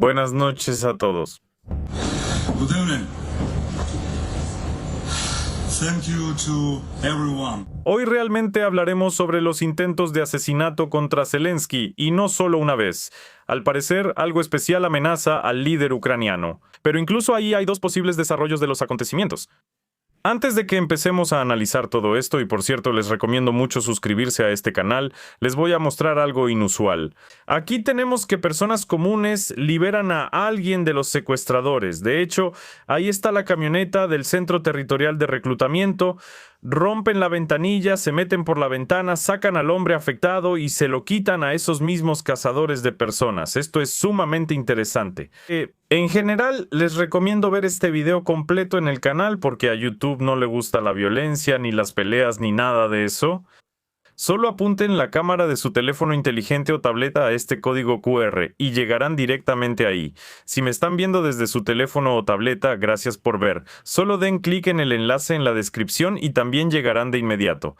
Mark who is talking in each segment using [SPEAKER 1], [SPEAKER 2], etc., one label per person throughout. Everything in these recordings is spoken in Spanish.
[SPEAKER 1] Buenas noches a todos.
[SPEAKER 2] Good evening. Thank you to everyone.
[SPEAKER 1] Hoy realmente hablaremos sobre los intentos de asesinato contra Zelensky, y no solo una vez. Al parecer, algo especial amenaza al líder ucraniano. Pero incluso ahí hay dos posibles desarrollos de los acontecimientos. Antes de que empecemos a analizar todo esto, y por cierto les recomiendo mucho suscribirse a este canal, les voy a mostrar algo inusual. Aquí tenemos que personas comunes liberan a alguien de los secuestradores. De hecho, ahí está la camioneta del Centro Territorial de Reclutamiento. Rompen la ventanilla, se meten por la ventana, sacan al hombre afectado y se lo quitan a esos mismos cazadores de personas. Esto es sumamente interesante. En general, les recomiendo ver este video completo en el canal porque a YouTube no le gusta la violencia, ni las peleas, ni nada de eso. Solo apunten la cámara de su teléfono inteligente o tableta a este código QR y llegarán directamente ahí. Si me están viendo desde su teléfono o tableta, gracias por ver. Solo den clic en el enlace en la descripción y también llegarán de inmediato.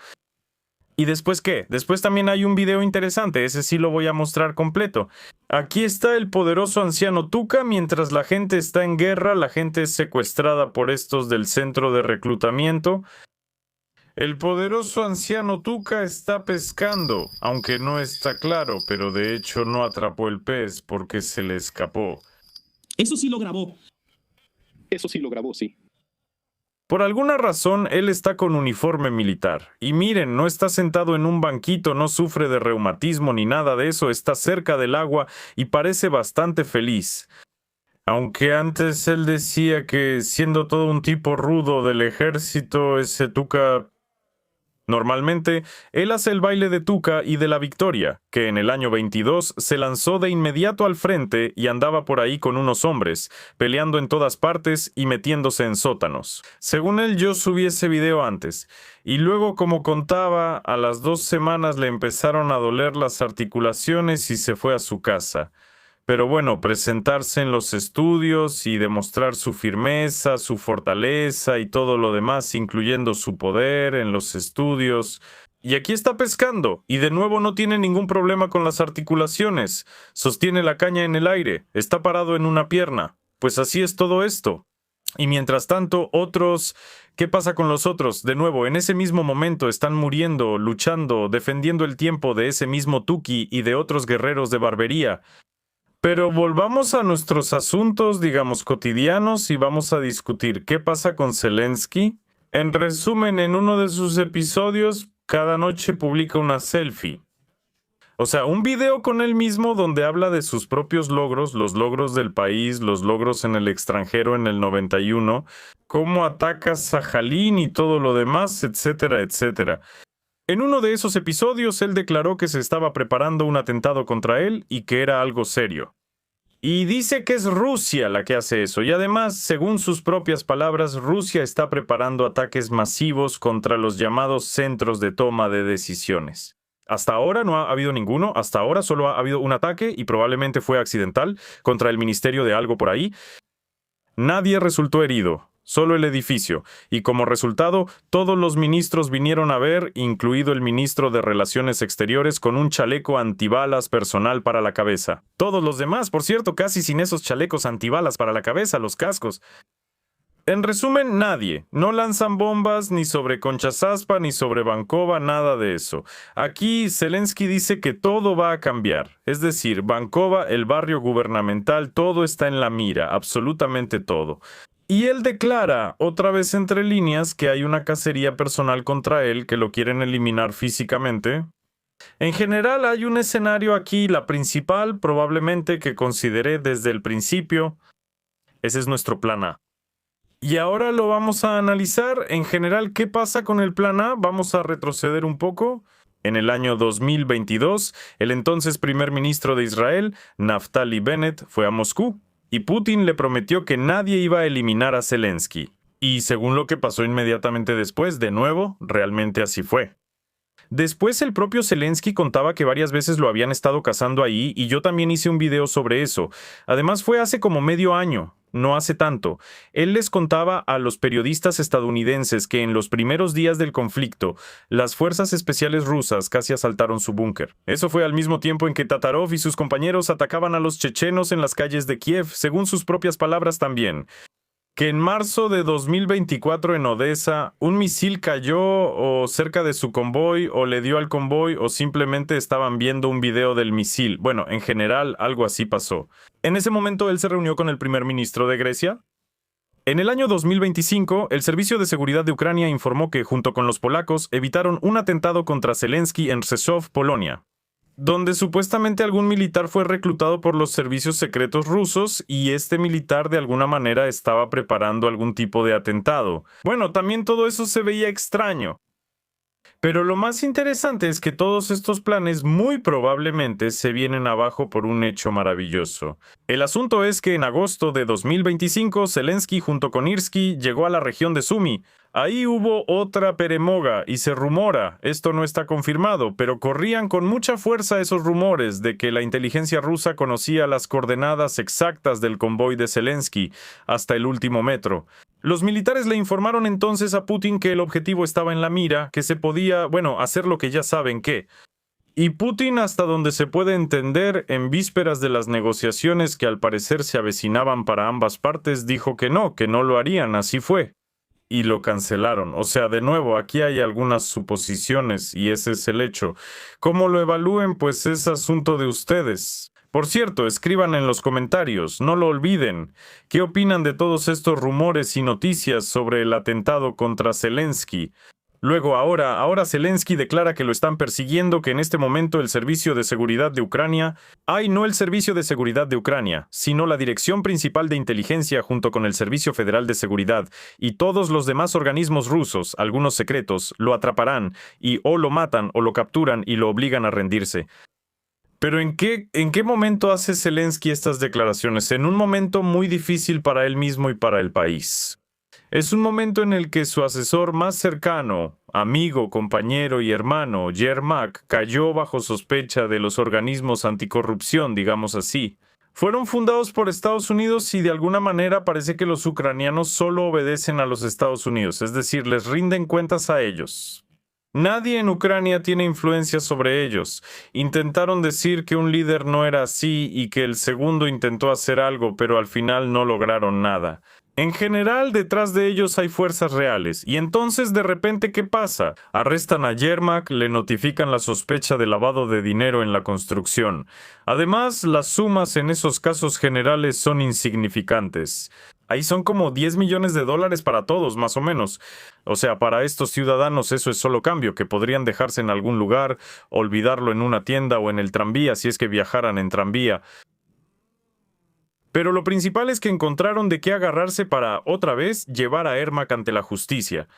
[SPEAKER 1] ¿Y después qué? Después también hay un video interesante, ese sí lo voy a mostrar completo. Aquí está el poderoso anciano Tuka, mientras la gente está en guerra, la gente es secuestrada por estos del centro de reclutamiento. El poderoso anciano Tuka está pescando, aunque no está claro, pero de hecho no atrapó el pez porque se le escapó.
[SPEAKER 3] Eso sí lo grabó. Eso sí lo grabó, sí.
[SPEAKER 1] Por alguna razón, él está con uniforme militar. Y miren, no está sentado en un banquito, no sufre de reumatismo ni nada de eso, está cerca del agua y parece bastante feliz. Aunque antes él decía que, siendo todo un tipo rudo del ejército, ese Tuka... Normalmente, él hace el baile de Tuka y de la victoria, que en el año 22 se lanzó de inmediato al frente y andaba por ahí con unos hombres, peleando en todas partes y metiéndose en sótanos. Según él, yo subí ese video antes, y luego, como contaba, a las 2 semanas le empezaron a doler las articulaciones y se fue a su casa. Pero bueno, presentarse en los estudios y demostrar su firmeza, su fortaleza y todo lo demás, incluyendo su poder en los estudios. Y aquí está pescando, y de nuevo no tiene ningún problema con las articulaciones. Sostiene la caña en el aire, está parado en una pierna. Pues así es todo esto. Y mientras tanto, otros... ¿Qué pasa con los otros? De nuevo, en ese mismo momento están muriendo, luchando, defendiendo el tiempo de ese mismo Tuki y de otros guerreros de barbería. Pero volvamos a nuestros asuntos, digamos, cotidianos y vamos a discutir qué pasa con Zelensky. En resumen, en uno de sus episodios, cada noche publica una selfie. O sea, un video con él mismo donde habla de sus propios logros, los logros del país, los logros en el extranjero en el 91, cómo ataca Sajalín y todo lo demás, etcétera, etcétera. En uno de esos episodios, él declaró que se estaba preparando un atentado contra él y que era algo serio. Y dice que es Rusia la que hace eso, y además, según sus propias palabras, Rusia está preparando ataques masivos contra los llamados centros de toma de decisiones. Hasta ahora no ha habido ninguno, hasta ahora solo ha habido un ataque, y probablemente fue accidental, contra el ministerio de algo por ahí. Nadie resultó herido. Solo el edificio, y como resultado, todos los ministros vinieron a ver, incluido el ministro de Relaciones Exteriores con un chaleco antibalas personal para la cabeza. Todos los demás, por cierto, casi sin esos chalecos antibalas para la cabeza, los cascos. En resumen, nadie. No lanzan bombas ni sobre Conchazaspa ni sobre Bankova, nada de eso. Aquí Zelensky dice que todo va a cambiar. Es decir, Bankova, el barrio gubernamental, todo está en la mira, absolutamente todo. Y él declara, otra vez entre líneas, que hay una cacería personal contra él, que lo quieren eliminar físicamente. En general hay un escenario aquí, la principal, probablemente que consideré desde el principio. Ese es nuestro plan A. Y ahora lo vamos a analizar. En general, ¿qué pasa con el plan A? Vamos a retroceder un poco. En el año 2022, el entonces primer ministro de Israel, Naftali Bennett, fue a Moscú. Y Putin le prometió que nadie iba a eliminar a Zelensky. Y según lo que pasó inmediatamente después, de nuevo, realmente así fue. Después el propio Zelensky contaba que varias veces lo habían estado cazando ahí y yo también hice un video sobre eso. Además fue hace como medio año. no hace tanto. Él les contaba a los periodistas estadounidenses que en los primeros días del conflicto, las fuerzas especiales rusas casi asaltaron su búnker. Eso fue al mismo tiempo en que Tatarov y sus compañeros atacaban a los chechenos en las calles de Kiev, según sus propias palabras también. Que en marzo de 2024 en Odessa, un misil cayó o cerca de su convoy o le dio al convoy o simplemente estaban viendo un video del misil. Bueno, en general, algo así pasó. En ese momento él se reunió con el primer ministro de Grecia. En el año 2025, el Servicio de Seguridad de Ucrania informó que, junto con los polacos, evitaron un atentado contra Zelensky en Rzeszów, Polonia, donde supuestamente algún militar fue reclutado por los servicios secretos rusos y este militar de alguna manera estaba preparando algún tipo de atentado. Bueno, también todo eso se veía extraño. Pero lo más interesante es que todos estos planes muy probablemente se vienen abajo por un hecho maravilloso. El asunto es que en agosto de 2025, Zelensky junto con Irsky llegó a la región de Sumy. Ahí hubo otra peremoga y se rumora, esto no está confirmado, pero corrían con mucha fuerza esos rumores de que la inteligencia rusa conocía las coordenadas exactas del convoy de Zelensky hasta el último metro. Los militares le informaron entonces a Putin que el objetivo estaba en la mira, que se podía, hacer lo que ya saben qué. Y Putin, hasta donde se puede entender, en vísperas de las negociaciones que al parecer se avecinaban para ambas partes, dijo que no lo harían, así fue. Y lo cancelaron. O sea, de nuevo, aquí hay algunas suposiciones y ese es el hecho. ¿Cómo lo evalúen? Pues es asunto de ustedes. Por cierto, escriban en los comentarios, no lo olviden. ¿Qué opinan de todos estos rumores y noticias sobre el atentado contra Zelensky? Luego, ahora Zelensky declara que lo están persiguiendo, que en este momento el Servicio de Seguridad de Ucrania, no el Servicio de Seguridad de Ucrania, sino la Dirección Principal de Inteligencia junto con el Servicio Federal de Seguridad y todos los demás organismos rusos, algunos secretos, lo atraparán y o lo matan o lo capturan y lo obligan a rendirse. Pero ¿en qué momento hace Zelensky estas declaraciones? En un momento muy difícil para él mismo y para el país. Es un momento en el que su asesor más cercano, amigo, compañero y hermano, Yermak, cayó bajo sospecha de los organismos anticorrupción, digamos así. Fueron fundados por Estados Unidos y de alguna manera parece que los ucranianos solo obedecen a los Estados Unidos, es decir, les rinden cuentas a ellos. Nadie en Ucrania tiene influencia sobre ellos. Intentaron decir que un líder no era así y que el segundo intentó hacer algo, pero al final no lograron nada. En general, detrás de ellos hay fuerzas reales. Y entonces, de repente, ¿qué pasa? Arrestan a Yermak, le notifican la sospecha de lavado de dinero en la construcción. Además, las sumas en esos casos generales son insignificantes. Ahí son como $10 millones para todos, más o menos. O sea, para estos ciudadanos eso es solo cambio, que podrían dejarse en algún lugar, olvidarlo en una tienda o en el tranvía si es que viajaran en tranvía. Pero lo principal es que encontraron de qué agarrarse para, otra vez, llevar a Yermak ante la justicia.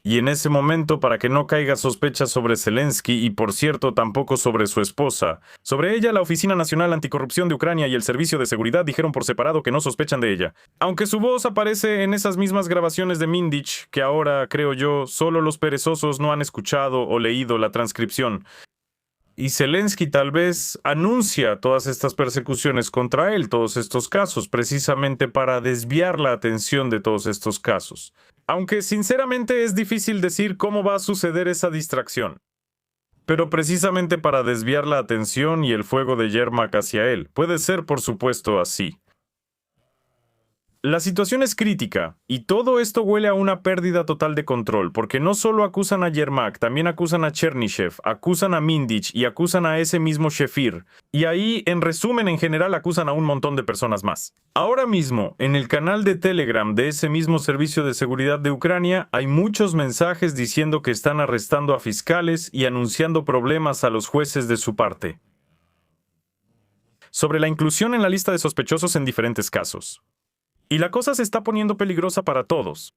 [SPEAKER 1] Y en ese momento, para que no caiga sospecha sobre Zelensky y, por cierto, tampoco sobre su esposa. Sobre ella, la Oficina Nacional Anticorrupción de Ucrania y el Servicio de Seguridad dijeron por separado que no sospechan de ella. Aunque su voz aparece en esas mismas grabaciones de Mindich, que ahora, creo yo, solo los perezosos no han escuchado o leído la transcripción. Y Zelensky tal vez anuncia todas estas persecuciones contra él, todos estos casos, precisamente para desviar la atención de todos estos casos. Aunque sinceramente es difícil decir cómo va a suceder esa distracción. Pero precisamente para desviar la atención y el fuego de Yermak hacia él. Puede ser, por supuesto, así. La situación es crítica, y todo esto huele a una pérdida total de control, porque no solo acusan a Yermak, también acusan a Chernyshev, acusan a Mindich y acusan a ese mismo Shefir. Y ahí, en resumen, en general, acusan a un montón de personas más. Ahora mismo, en el canal de Telegram de ese mismo Servicio de Seguridad de Ucrania, hay muchos mensajes diciendo que están arrestando a fiscales y anunciando problemas a los jueces de su parte. Sobre la inclusión en la lista de sospechosos en diferentes casos. Y la cosa se está poniendo peligrosa para todos.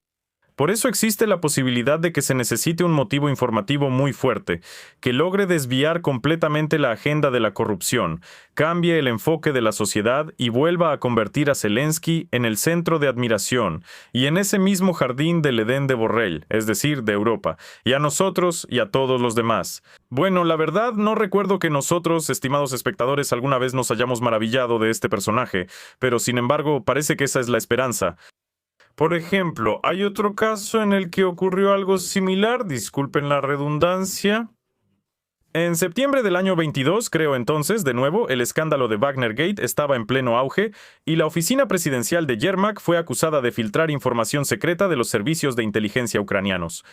[SPEAKER 1] Por eso existe la posibilidad de que se necesite un motivo informativo muy fuerte, que logre desviar completamente la agenda de la corrupción, cambie el enfoque de la sociedad y vuelva a convertir a Zelensky en el centro de admiración, y en ese mismo jardín del Edén de Borrell, es decir, de Europa, y a nosotros y a todos los demás. Bueno, la verdad no recuerdo que nosotros, estimados espectadores, alguna vez nos hayamos maravillado de este personaje, pero sin embargo parece que esa es la esperanza. Por ejemplo, hay otro caso en el que ocurrió algo similar, disculpen la redundancia. En septiembre del año 22, creo entonces, de nuevo, el escándalo de Wagner Gate estaba en pleno auge y la oficina presidencial de Yermak fue acusada de filtrar información secreta de los servicios de inteligencia ucranianos.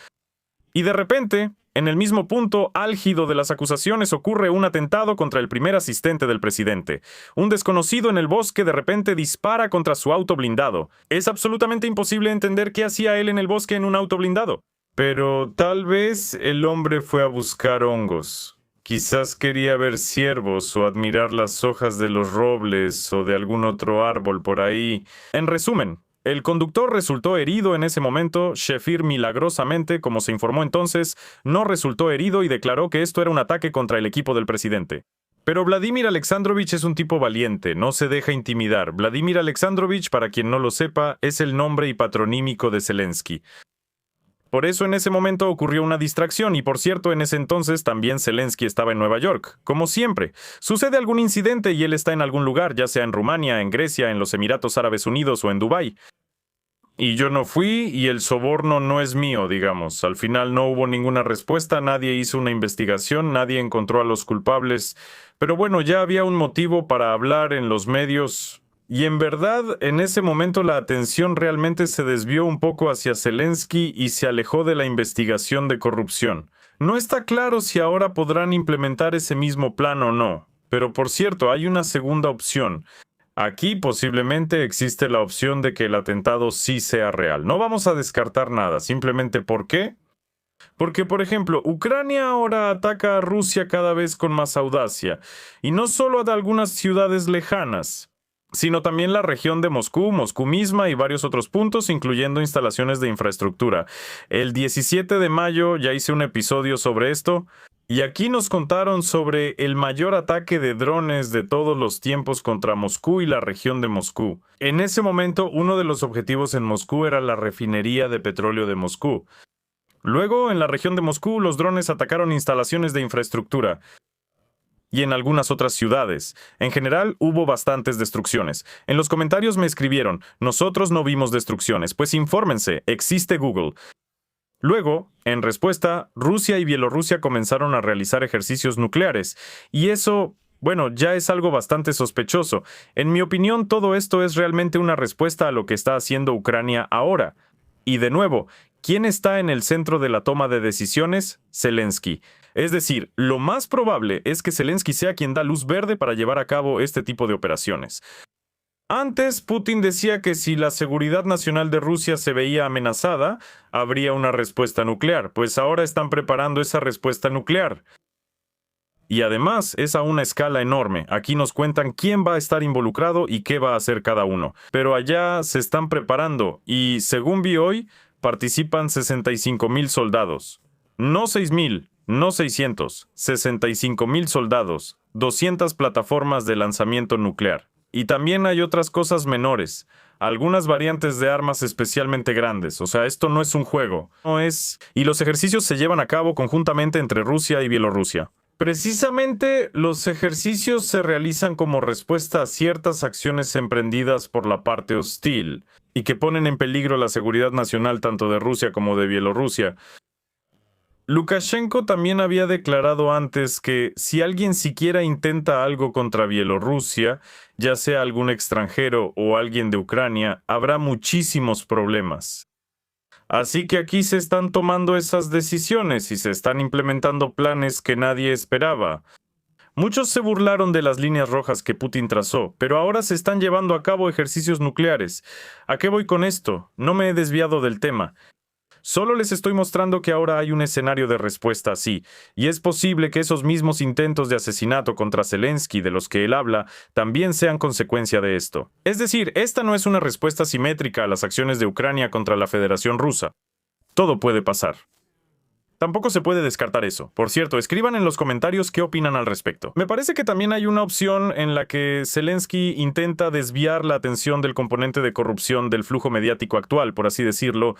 [SPEAKER 1] Y de repente, en el mismo punto álgido de las acusaciones ocurre un atentado contra el primer asistente del presidente. Un desconocido en el bosque de repente dispara contra su auto blindado. Es absolutamente imposible entender qué hacía él en el bosque en un auto blindado. Pero tal vez el hombre fue a buscar hongos. Quizás quería ver ciervos o admirar las hojas de los robles o de algún otro árbol por ahí. En resumen, el conductor resultó herido en ese momento. Shefir milagrosamente, como se informó entonces, no resultó herido y declaró que esto era un ataque contra el equipo del presidente. Pero Vladimir Alexandrovich es un tipo valiente, no se deja intimidar. Vladimir Alexandrovich, para quien no lo sepa, es el nombre y patronímico de Zelensky. Por eso en ese momento ocurrió una distracción y por cierto en ese entonces también Zelensky estaba en Nueva York. Como siempre, sucede algún incidente y él está en algún lugar, ya sea en Rumania, en Grecia, en los Emiratos Árabes Unidos o en Dubái. Y yo no fui y el soborno no es mío, digamos. Al final no hubo ninguna respuesta, nadie hizo una investigación, nadie encontró a los culpables. Pero bueno, ya había un motivo para hablar en los medios. Y en verdad, en ese momento la atención realmente se desvió un poco hacia Zelensky y se alejó de la investigación de corrupción. No está claro si ahora podrán implementar ese mismo plan o no. Pero por cierto, hay una segunda opción. Aquí posiblemente existe la opción de que el atentado sí sea real. No vamos a descartar nada, simplemente ¿por qué? Porque, por ejemplo, Ucrania ahora ataca a Rusia cada vez con más audacia, y no solo a algunas ciudades lejanas, sino también la región de Moscú, Moscú misma y varios otros puntos, incluyendo instalaciones de infraestructura. El 17 de mayo ya hice un episodio sobre esto, y aquí nos contaron sobre el mayor ataque de drones de todos los tiempos contra Moscú y la región de Moscú. En ese momento, uno de los objetivos en Moscú era la refinería de petróleo de Moscú. Luego, en la región de Moscú, los drones atacaron instalaciones de infraestructura. Y en algunas otras ciudades. En general, hubo bastantes destrucciones. En los comentarios me escribieron, nosotros no vimos destrucciones, pues infórmense, existe Google. Luego, en respuesta, Rusia y Bielorrusia comenzaron a realizar ejercicios nucleares, y eso, bueno, ya es algo bastante sospechoso. En mi opinión, todo esto es realmente una respuesta a lo que está haciendo Ucrania ahora. Y de nuevo, ¿quién está en el centro de la toma de decisiones? Zelensky. Es decir, lo más probable es que Zelensky sea quien da luz verde para llevar a cabo este tipo de operaciones. Antes, Putin decía que si la seguridad nacional de Rusia se veía amenazada, habría una respuesta nuclear, pues ahora están preparando esa respuesta nuclear. Y además, es a una escala enorme. Aquí nos cuentan quién va a estar involucrado y qué va a hacer cada uno. Pero allá se están preparando y, según vi hoy, participan 65,000 soldados. No 6,000, no 600, 65,000 soldados, 200 plataformas de lanzamiento nuclear. Y también hay otras cosas menores, algunas variantes de armas especialmente grandes. O sea, esto no es un juego, no es... Y los ejercicios se llevan a cabo conjuntamente entre Rusia y Bielorrusia. Precisamente, los ejercicios se realizan como respuesta a ciertas acciones emprendidas por la parte hostil y que ponen en peligro la seguridad nacional tanto de Rusia como de Bielorrusia. Lukashenko también había declarado antes que si alguien siquiera intenta algo contra Bielorrusia, ya sea algún extranjero o alguien de Ucrania, habrá muchísimos problemas. Así que aquí se están tomando esas decisiones y se están implementando planes que nadie esperaba. Muchos se burlaron de las líneas rojas que Putin trazó, pero ahora se están llevando a cabo ejercicios nucleares. ¿A qué voy con esto? No me he desviado del tema. Solo les estoy mostrando que ahora hay un escenario de respuesta así, y es posible que esos mismos intentos de asesinato contra Zelensky de los que él habla también sean consecuencia de esto. Es decir, esta no es una respuesta simétrica a las acciones de Ucrania contra la Federación Rusa. Todo puede pasar. Tampoco se puede descartar eso. Por cierto, escriban en los comentarios qué opinan al respecto. Me parece que también hay una opción en la que Zelensky intenta desviar la atención del componente de corrupción del flujo mediático actual, por así decirlo.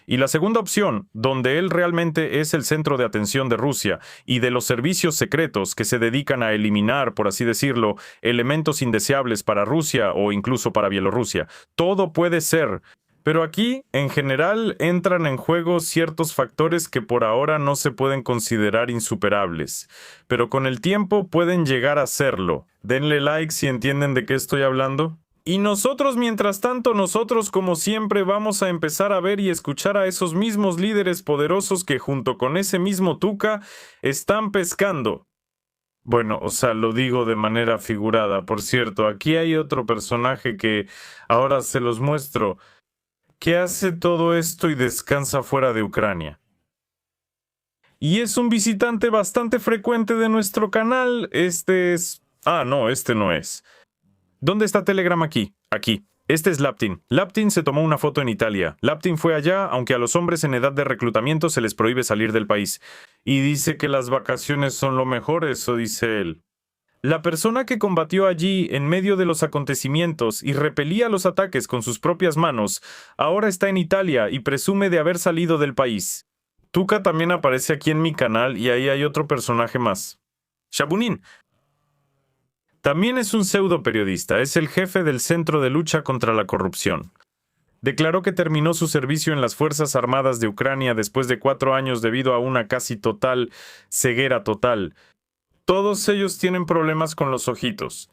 [SPEAKER 1] Y la segunda opción, donde él realmente es el centro de atención de Rusia y de los servicios secretos que se dedican a eliminar, por así decirlo, elementos indeseables para Rusia o incluso para Bielorrusia. Todo puede ser. Pero aquí, en general, entran en juego ciertos factores que por ahora no se pueden considerar insuperables, pero con el tiempo pueden llegar a serlo. Denle like si entienden de qué estoy hablando. Y nosotros, mientras tanto, nosotros como siempre vamos a empezar a ver y escuchar a esos mismos líderes poderosos que junto con ese mismo Tuca están pescando. Bueno, o sea, lo digo de manera figurada. Por cierto, aquí hay otro personaje que ahora se los muestro, que hace todo esto y descansa fuera de Ucrania. Y es un visitante bastante frecuente de nuestro canal. Este es... Ah, no, este no es. ¿Dónde está Telegram aquí? Aquí. Este es Laptin. Laptin se tomó una foto en Italia. Laptin fue allá, aunque a los hombres en edad de reclutamiento se les prohíbe salir del país. Y dice que las vacaciones son lo mejor, eso dice él. La persona que combatió allí en medio de los acontecimientos y repelía los ataques con sus propias manos, ahora está en Italia y presume de haber salido del país. Tuca también aparece aquí en mi canal y ahí hay otro personaje más. Shabunin. También es un pseudo periodista, es el jefe del Centro de Lucha contra la Corrupción. Declaró que terminó su servicio en las Fuerzas Armadas de Ucrania después de 4 años debido a una casi total ceguera total. Todos ellos tienen problemas con los ojitos.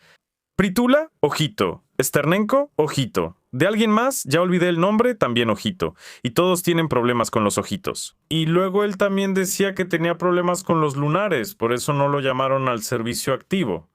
[SPEAKER 1] Pritula, ojito. Sternenko, ojito. De alguien más, ya olvidé el nombre, también ojito. Y todos tienen problemas con los ojitos. Y luego él también decía que tenía problemas con los lunares, por eso no lo llamaron al servicio activo.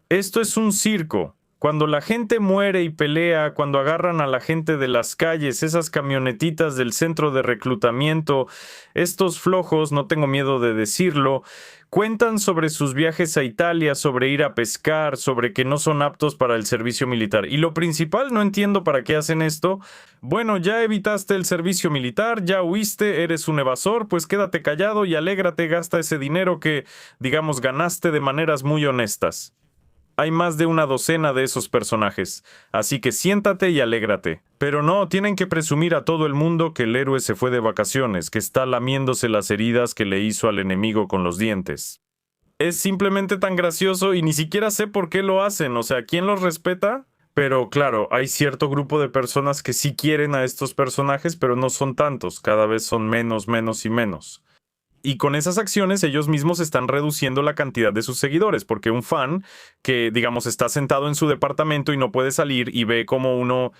[SPEAKER 1] Esto es un circo. Cuando la gente muere y pelea, cuando agarran a la gente de las calles, esas camionetitas del centro de reclutamiento, estos flojos, no tengo miedo de decirlo, cuentan sobre sus viajes a Italia, sobre ir a pescar, sobre que no son aptos para el servicio militar. Y lo principal, no entiendo para qué hacen esto. Bueno, ya evitaste el servicio militar, ya huiste, eres un evasor, pues quédate callado y alégrate, gasta ese dinero que, digamos, ganaste de maneras muy honestas. Hay más de una docena de esos personajes, así que siéntate y alégrate. Pero no, tienen que presumir a todo el mundo que el héroe se fue de vacaciones, que está lamiéndose las heridas que le hizo al enemigo con los dientes. Es simplemente tan gracioso y ni siquiera sé por qué lo hacen, o sea, ¿quién los respeta? Pero claro, hay cierto grupo de personas que sí quieren a estos personajes, pero no son tantos, cada vez son menos y menos. Y con esas acciones ellos mismos están reduciendo la cantidad de sus seguidores, porque un fan que, digamos, está sentado en su departamento y no puede salir y ve como uno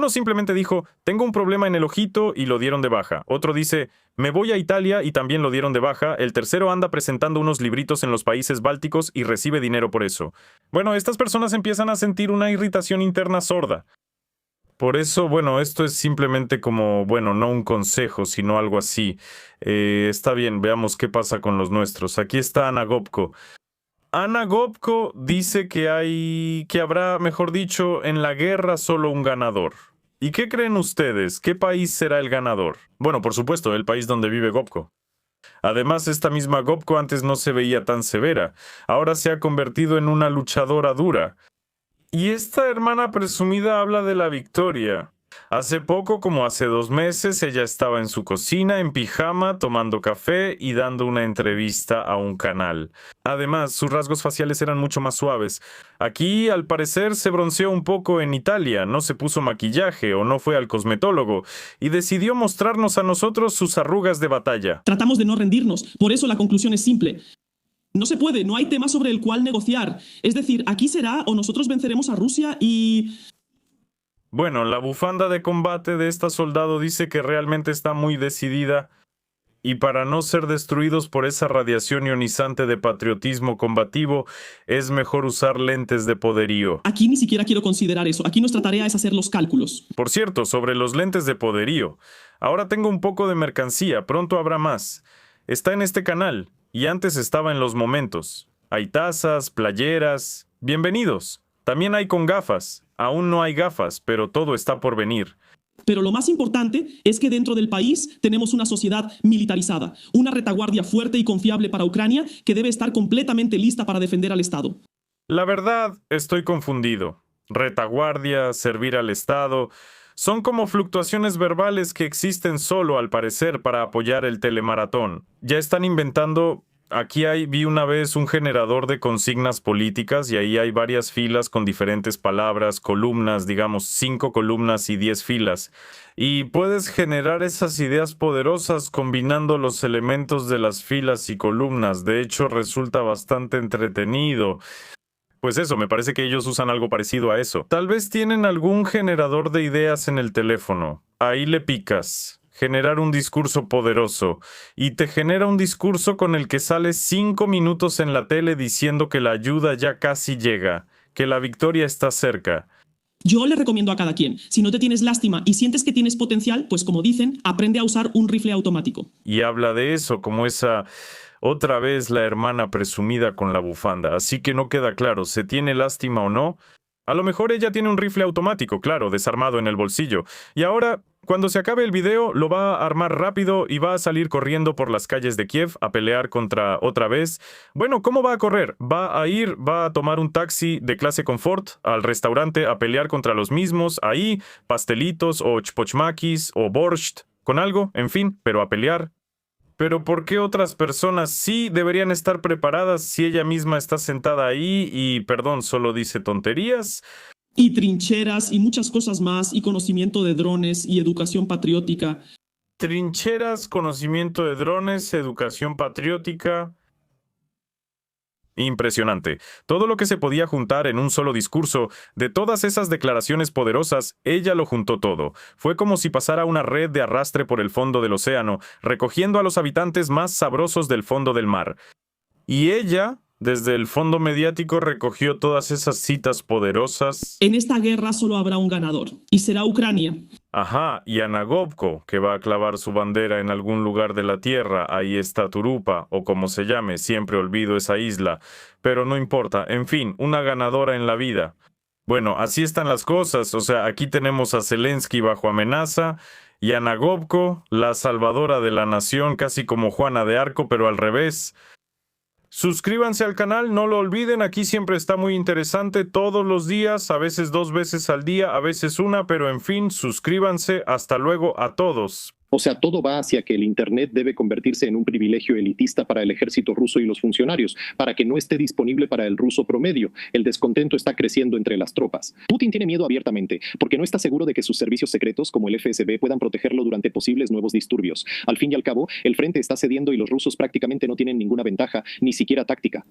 [SPEAKER 1] simplemente dijo, tengo un problema en el ojito y lo dieron de baja. Otro dice, me voy a Italia y también lo dieron de baja. El tercero anda presentando unos libritos en los países bálticos y recibe dinero por eso. Bueno, estas personas empiezan a sentir una irritación interna sorda. Por eso, bueno, esto es simplemente como, bueno, no un consejo, sino algo así. Está bien, veamos qué pasa con los nuestros. Aquí está Ana Gopko. Ana Gopko dice que habrá, mejor dicho, en la guerra solo un ganador. ¿Y qué creen ustedes? ¿Qué país será el ganador? Bueno, por supuesto, el país donde vive Gopko. Además, esta misma Gopko antes no se veía tan severa. Ahora se ha convertido en una luchadora dura. Y esta hermana presumida habla de la victoria. Hace poco, como hace 2 meses, ella estaba en su cocina, en pijama, tomando café y dando una entrevista a un canal. Además, sus rasgos faciales eran mucho más suaves. Aquí, al parecer, se bronceó un poco en Italia, no se puso maquillaje o no fue al cosmetólogo, y decidió mostrarnos a nosotros sus arrugas de batalla.
[SPEAKER 3] Tratamos de no rendirnos, por eso la conclusión es simple. No se puede, no hay tema sobre el cual negociar. Es decir, aquí será o nosotros venceremos a Rusia y...
[SPEAKER 1] Bueno, la bufanda de combate de esta soldado dice que realmente está muy decidida y para no ser destruidos por esa radiación ionizante de patriotismo combativo, es mejor usar lentes de poderío.
[SPEAKER 3] Aquí ni siquiera quiero considerar eso. Aquí nuestra tarea es hacer los cálculos.
[SPEAKER 1] Por cierto, sobre los lentes de poderío. Ahora tengo un poco de mercancía, pronto habrá más. Está en este canal y antes estaba en los momentos. Hay tazas, playeras. Bienvenidos. También hay con gafas. Aún no hay gafas, pero todo está por venir.
[SPEAKER 3] Pero lo más importante es que dentro del país tenemos una sociedad militarizada, una retaguardia fuerte y confiable para Ucrania que debe estar completamente lista para defender al Estado.
[SPEAKER 1] La verdad, estoy confundido. Retaguardia, servir al Estado, son como fluctuaciones verbales que existen solo, al parecer, para apoyar el telemaratón. Ya están inventando. Vi una vez un generador de consignas políticas y ahí hay varias filas con diferentes palabras, columnas, digamos 5 columnas y 10 filas. Y puedes generar esas ideas poderosas combinando los elementos de las filas y columnas. De hecho, resulta bastante entretenido. Pues eso, me parece que ellos usan algo parecido a eso. Tal vez tienen algún generador de ideas en el teléfono. Ahí le picas. Generar un discurso poderoso. Y te genera un discurso con el que sales 5 minutos en la tele diciendo que la ayuda ya casi llega, que la victoria está cerca.
[SPEAKER 3] Yo le recomiendo a cada quien, si no te tienes lástima y sientes que tienes potencial, pues como dicen, aprende a usar un rifle automático.
[SPEAKER 1] Y habla de eso, como esa... Otra vez la hermana presumida con la bufanda, así que no queda claro, ¿se tiene lástima o no? A lo mejor ella tiene un rifle automático, claro, desarmado en el bolsillo. Y ahora, cuando se acabe el video, lo va a armar rápido y va a salir corriendo por las calles de Kiev a pelear contra otra vez. Bueno, ¿cómo va a correr? Va a tomar un taxi de clase confort al restaurante a pelear contra los mismos, ahí, pastelitos o chpochmakis o borscht, con algo, en fin, pero a pelear. Pero ¿por qué otras personas sí deberían estar preparadas si ella misma está sentada ahí y, perdón, solo dice tonterías?
[SPEAKER 3] Y trincheras y muchas cosas más, y conocimiento de drones y educación patriótica.
[SPEAKER 1] Trincheras, conocimiento de drones, educación patriótica. Impresionante. Todo lo que se podía juntar en un solo discurso, de todas esas declaraciones poderosas, ella lo juntó todo. Fue como si pasara una red de arrastre por el fondo del océano, recogiendo a los habitantes más sabrosos del fondo del mar. Y ella, desde el fondo mediático, recogió todas esas citas poderosas.
[SPEAKER 3] En esta guerra solo habrá un ganador, y será Ucrania.
[SPEAKER 1] Ajá, y Anagobko, que va a clavar su bandera en algún lugar de la tierra, ahí está Turupa, o como se llame, siempre olvido esa isla. Pero no importa, en fin, una ganadora en la vida. Bueno, así están las cosas, o sea, aquí tenemos a Zelensky bajo amenaza, y Anagobko, la salvadora de la nación, casi como Juana de Arco, pero al revés. Suscríbanse al canal, no lo olviden, aquí siempre está muy interesante todos los días, a veces 2 veces al día, a veces una, pero en fin, suscríbanse, hasta luego a todos.
[SPEAKER 4] O sea, todo va hacia que el Internet debe convertirse en un privilegio elitista para el ejército ruso y los funcionarios, para que no esté disponible para el ruso promedio. El descontento está creciendo entre las tropas. Putin tiene miedo abiertamente, porque no está seguro de que sus servicios secretos, como el FSB, puedan protegerlo durante posibles nuevos disturbios. Al fin y al cabo, el frente está cediendo y los rusos prácticamente no tienen ninguna ventaja, ni siquiera táctica.